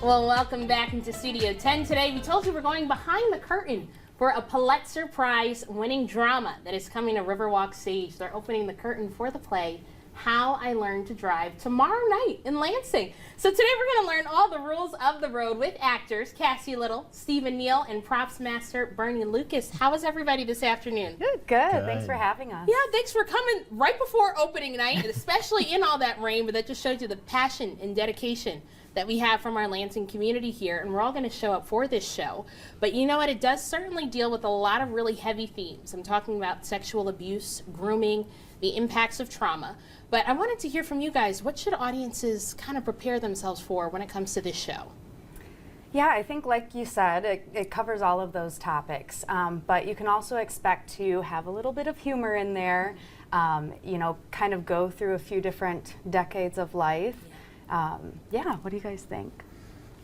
Well, welcome back into Studio 10. Today, we told you we're going behind the curtain for a Pulitzer Prize winning drama that is coming to Riverwalk stage. They're opening the curtain for the play, How I Learned to Drive, tomorrow night in Lansing. So today we're going to learn all the rules of the road with actors Cassie Little, Stephen Neal, and props master Bernie Lucas. How is everybody this afternoon? Good. Thanks for having us. Yeah, thanks for coming right before opening night, and especially in all that rain, but that just shows you the passion and dedication that we have from our Lansing community here, and we're all going to show up for this show. But you know what? It does certainly deal with a lot of really heavy themes. I'm talking about sexual abuse, grooming, the impacts of trauma. But I wanted to hear from you guys. What should audiences kind of prepare themselves for when it comes to this show? Yeah, I think like you said, it covers all of those topics. But you can also expect to have a little bit of humor in there, you know, kind of go through a few different decades of life. Yeah, what do you guys think?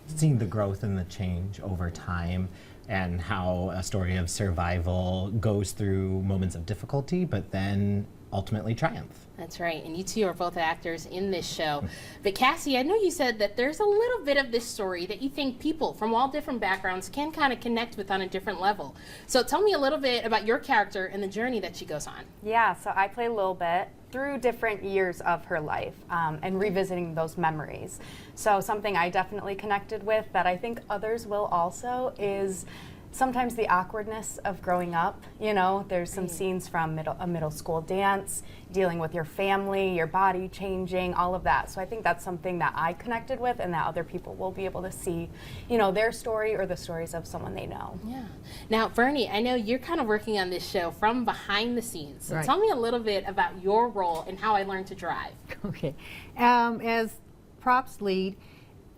Seeing the growth and the change over time and how a story of survival goes through moments of difficulty, but then ultimately triumph. That's right, and you two are both actors in this show. But Cassie, I know you said that there's a little bit of this story that you think people from all different backgrounds can kind of connect with on a different level. So tell me a little bit about your character and the journey that she goes on. Yeah, so I play Lil Bit through different years of her life and revisiting those memories. So something I definitely connected with that I think others will also is sometimes the awkwardness of growing up. You know, there's some scenes from a middle school dance, dealing with your family, your body changing, all of that. So I think that's something that I connected with and that other people will be able to see, you know, their story or the stories of someone they know. Yeah. Now, Bernie, I know you're kind of working on this show from behind the scenes. So tell me a little bit about your role and How I Learned to Drive. Okay. As props lead,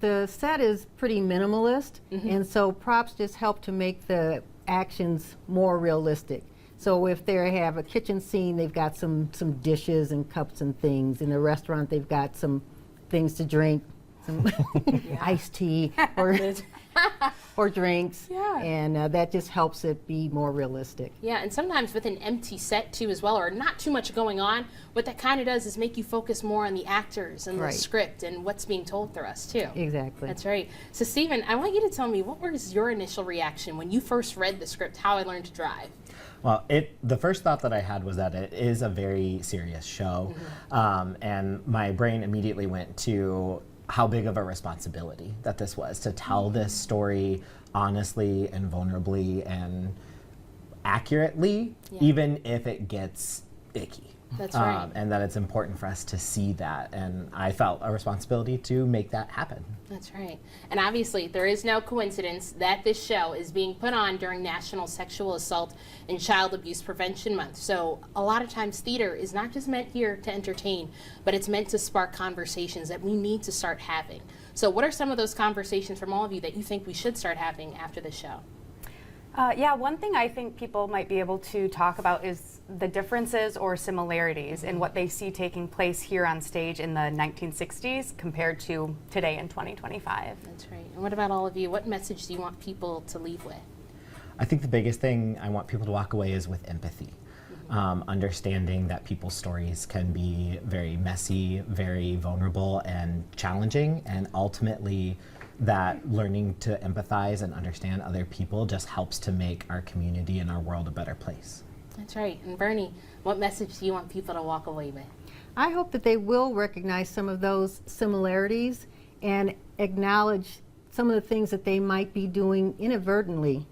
the set is pretty minimalist, and so props just help to make the actions more realistic. So if they have a kitchen scene, they've got some dishes and cups and things. In a restaurant, they've got some things to drink, some iced tea or drinks, and that just helps it be more realistic. Yeah, and sometimes with an empty set too as well, or not too much going on, what that kind of does is make you focus more on the actors and the script and what's being told through us too. Exactly. That's right. So Stephen, I want you to tell me, what was your initial reaction when you first read the script, How I Learned to Drive? Well, the first thought that I had was that it is a very serious show, and my brain immediately went to how big of a responsibility that this was, to tell this story honestly and vulnerably and accurately, even if it gets icky. That's right. And that it's important for us to see that, and I felt a responsibility to make that happen. That's right. And obviously, there is no coincidence that this show is being put on during National Sexual Assault and Child Abuse Prevention Month. So a lot of times theater is not just meant here to entertain, but it's meant to spark conversations that we need to start having. So what are some of those conversations from all of you that you think we should start having after the show? Yeah, one thing I think people might be able to talk about is the differences or similarities in what they see taking place here on stage in the 1960s compared to today in 2025. That's right. And what about all of you? What message do you want people to leave with? I think the biggest thing I want people to walk away is with empathy. Understanding that people's stories can be very messy, very vulnerable and challenging, and ultimately that learning to empathize and understand other people just helps to make our community and our world a better place. That's right. And Bernie, what message do you want people to walk away with? I hope that they will recognize some of those similarities and acknowledge some of the things that they might be doing inadvertently.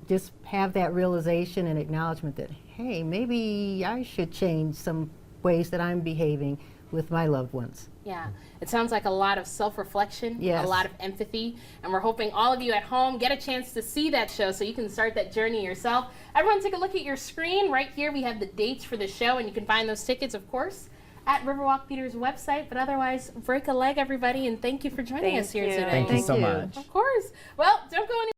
Just have that realization and acknowledgement that, hey, maybe I should change some ways that I'm behaving with my loved ones. Yeah, it sounds like a lot of self-reflection, Yes. a lot of empathy, and we're hoping all of you at home get a chance to see that show so you can start that journey yourself. Everyone take a look at your screen. Right here we have the dates for the show, and you can find those tickets, of course, at Riverwalk Theater's website. But otherwise, break a leg, everybody, and thank you for joining us here today. Thank you so much. Of course. Well, don't go any